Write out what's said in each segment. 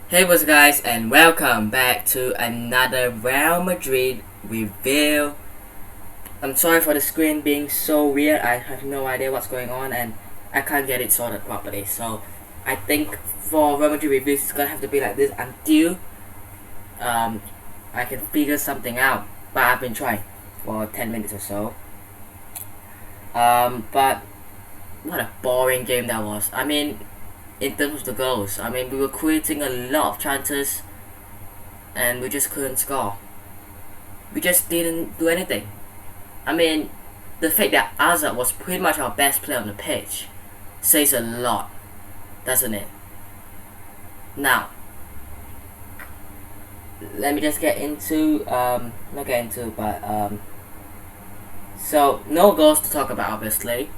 Hey what's up guys, and welcome back to another Real Madrid review. I'm sorry for the screen being so weird. I have no idea what's going on and I can't get it sorted properly. So I think for Real Madrid reviews it's gonna have to be like this until I can figure something out. But I've been trying for 10 minutes or so. But what a boring game that was. I mean, in terms of the goals, I mean, we were creating a lot of chances and we just couldn't score. We just didn't do anything. I mean, the fact that Hazard was pretty much our best player on the pitch says a lot, doesn't it? Now, let me just get into, so no goals to talk about, obviously.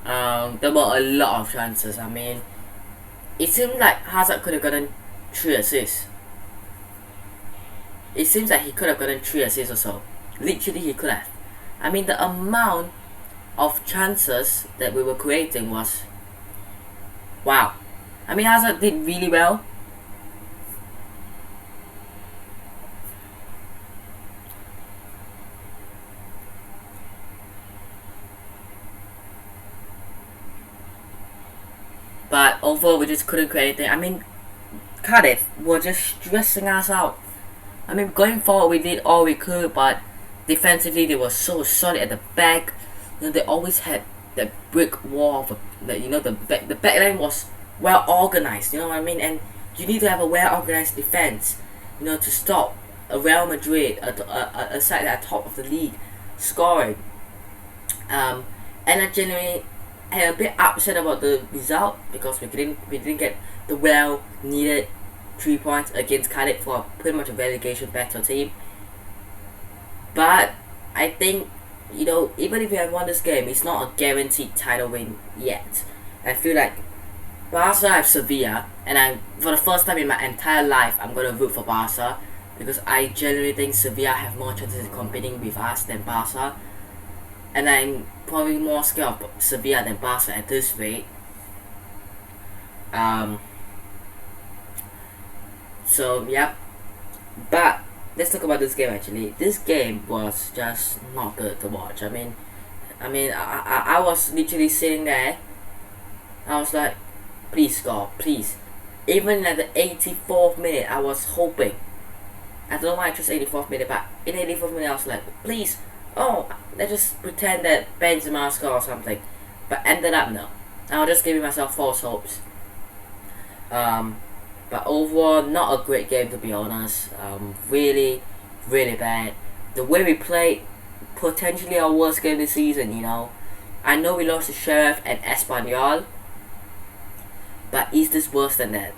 There were a lot of chances. I mean, it seemed like Hazard could have gotten 3 assists. It seems like he could have gotten 3 assists or so. Literally, he could have. I mean, the amount of chances that we were creating was wow. I mean, Hazard did really well. But overall, we just couldn't create anything. I mean, Cádiz were just stressing us out. I mean, going forward, we did all we could, but defensively, they were so solid at the back. You know, they always had that brick wall of the back line was well organized. You know what I mean? And you need to have a well organized defense. You know, to stop a Real Madrid, a side at the top of the league, scoring. And I genuinely am a bit upset about the result because we didn't get the well needed 3 points against Cádiz for pretty much a relegation battle team. But I think, you know, even if we have won this game, it's not a guaranteed title win yet. I feel like Barca have Sevilla, and for the first time in my entire life, I'm gonna root for Barca because I genuinely think Sevilla have more chances of competing with us than Barca, and I'm probably more scared of Sevilla than Barca at this rate. So yep, but let's talk about this game actually. This game was just not good to watch. I was literally sitting there. I was like, please score, please. Even at the 84th minute, I was hoping. I don't know why I chose 84th minute, but in 84th minute, I was like, please. Oh, let's just pretend that Benzema score or something. But ended up no. I was just giving myself false hopes. But overall, not a great game to be honest. Really, really bad. The way we played, potentially our worst game this season. You know, I know we lost to Sheriff and Espanyol, but is this worse than that?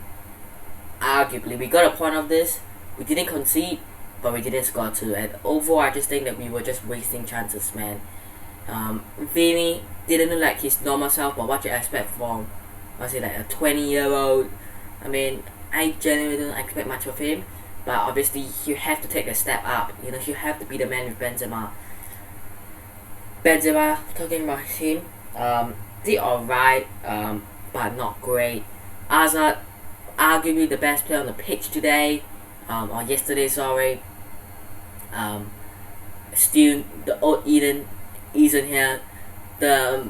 Arguably, we got a point of this. We didn't concede, but we didn't score too. And overall, I just think that we were just wasting chances, man. Vini didn't look like his normal self, but what you expect from, was it like a 20-year-old? I mean, I genuinely don't expect much of him, but obviously you have to take a step up. You know, you have to be the man with Benzema. Benzema, talking about him, did alright, but not great. Hazard, arguably the best player on the pitch today, or yesterday, sorry. Still, the old Eden isn't here. The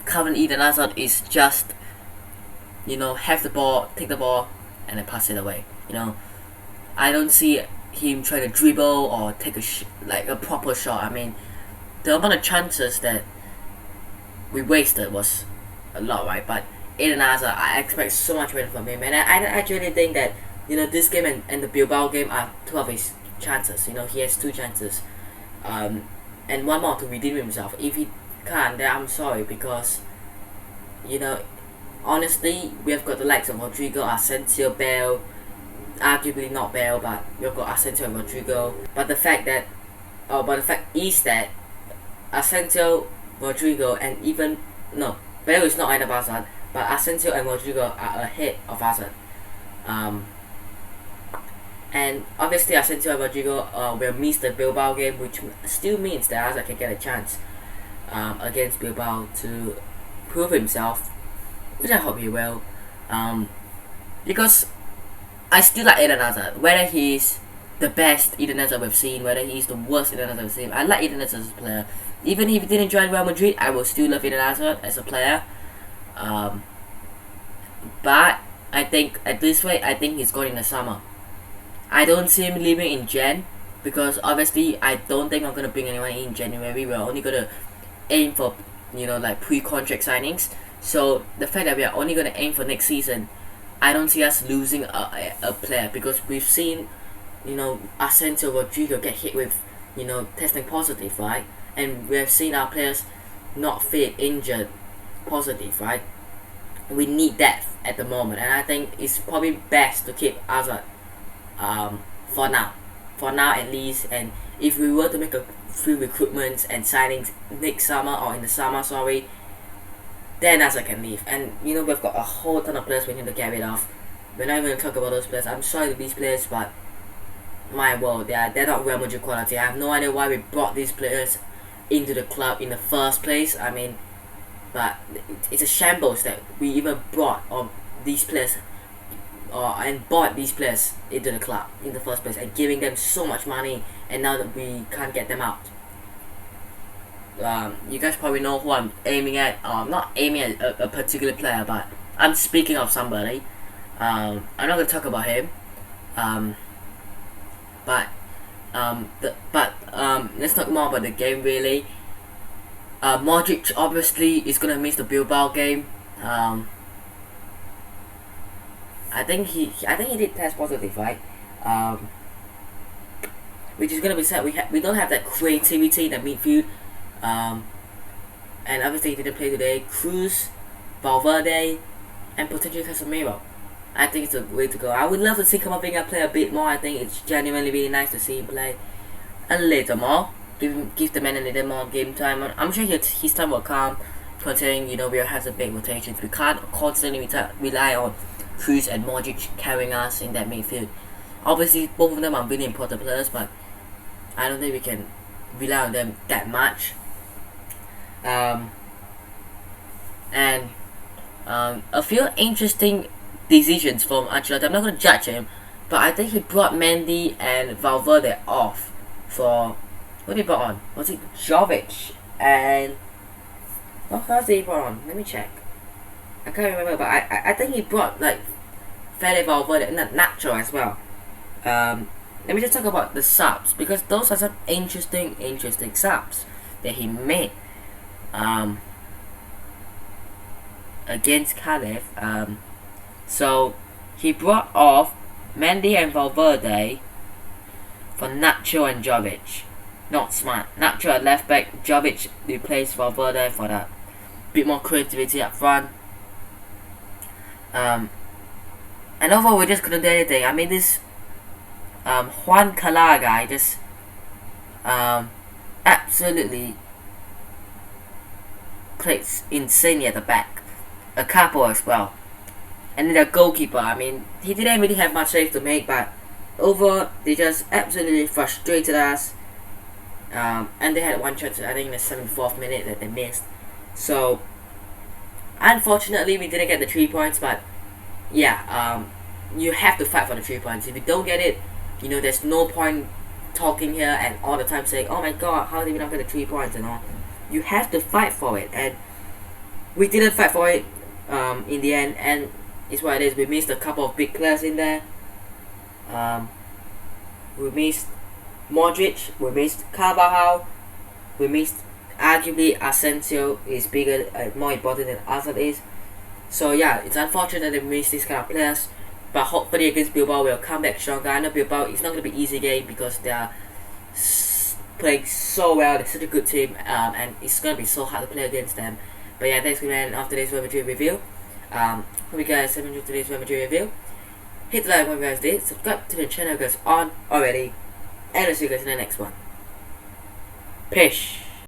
current Eden Hazard is just, you know, have the ball, take the ball, and then pass it away. You know, I don't see him trying to dribble or take a proper shot. I mean, the amount of chances that we wasted was a lot, right? But Eden Hazard, I expect so much better from him, and I actually think that, you know, this game and the Bilbao game are two of his chances. You know, he has 2 chances, and one more to redeem himself. If he can't, then I'm sorry because, you know, honestly, we have got the likes of Rodrigo, Asensio, Bale, arguably not Bale, but we've got Asensio and Rodrigo. But the fact is that Asensio, Rodrigo, and even no, Bale is not either Hazard, but Asensio and Rodrigo are ahead of Hazard. And obviously Asensio and Rodrigo will miss the Bilbao game, which still means that Hazard can get a chance against Bilbao to prove himself, which I hope he will. Because I still like Eden Hazard. Whether he's the best Eden Hazard we've seen, whether he's the worst Eden Hazard we've seen, I like Eden Hazard as a player. Even if he didn't join Real Madrid, I will still love Eden Hazard as a player. But I think at this rate, I think he's going in the summer. I don't see him leaving in Jan, because obviously I don't think I'm gonna bring anyone in January. We're only gonna aim for, you know, like pre-contract signings. So the fact that we are only gonna aim for next season, I don't see us losing a player, because we've seen, you know, Asensio, Rodrigo get hit with, you know, testing positive, right? And we have seen our players not fit, injured, positive, right? We need depth at the moment, and I think it's probably best to keep Hazard for now at least. And if we were to make a few recruitments and signings next summer, or in the summer, sorry, then Hazard can leave. And you know, we've got a whole ton of players we need to get rid of. We're not even going to talk about those players. I'm sorry to these players, but my word, they're not Real Madrid quality. I have no idea why we brought these players into the club in the first place. I mean, but it's a shambles that we even brought these players and bought these players into the club in the first place, and giving them so much money, and now that we can't get them out. You guys probably know who I'm aiming at. I'm not aiming at a particular player, but I'm speaking of somebody. I'm not going to talk about him. Let's talk more about the game, really. Modric obviously is gonna miss the Bilbao game. I think he did test positive, right? Which is gonna be sad. We don't have that creativity in the midfield. And obviously he didn't play today. Cruz, Valverde, and potentially Casemiro. I think it's a way to go. I would love to see Camavinga play a bit more. I think it's genuinely really nice to see him play a little more. Give the man a little more game time. I'm sure his time will come, considering, you know, we have a big rotations. We can't constantly rely on Cruz and Modric carrying us in that midfield. Obviously, both of them are really important players, but I don't think we can rely on them that much. A few interesting decisions from Ancelotti. I'm not going to judge him, but I think he brought Mendy and Valverde off for... What did he brought on? Was it Jovic and... What else did he brought on? Let me check. I can't remember, but I think he brought like Fede Valverde and Nacho as well. Let me just talk about the subs, because those are some interesting subs that he made against Cádiz. So he brought off Mendy and Valverde for Nacho and Jovic. Not smart. Nacho at left back, Jovic replaced Valverde for that bit more creativity up front. And overall, we just couldn't do anything. I mean, this Juan Cala guy just absolutely plays insanely at the back. A couple as well. And then the goalkeeper, I mean, he didn't really have much save to make, but overall, they just absolutely frustrated us. And they had one chance, I think in the 74th minute, that they missed. So unfortunately we didn't get the 3 points, but yeah, you have to fight for the 3 points. If you don't get it, you know, there's no point talking here and all the time saying, oh my god, how did we not get the 3 points and all. You have to fight for it, and we didn't fight for it in the end, and it's what it is. We missed a couple of big players in there. We missed Modric, we missed Carvajal, we missed arguably Asensio is bigger, more important than Hazard is. So yeah, it's unfortunate that we missed these kind of players, but hopefully against Bilbao we'll come back stronger. I know Bilbao, it's not going to be easy game because they are playing so well, they're such a good team, and it's going to be so hard to play against them. But yeah, thanks for being on today's Real Madrid review. Hope you guys have enjoyed today's Real Madrid review. Hit the like button if you guys did, subscribe to the channel if you guys aren't already, and I'll see you guys in the next one. Peace.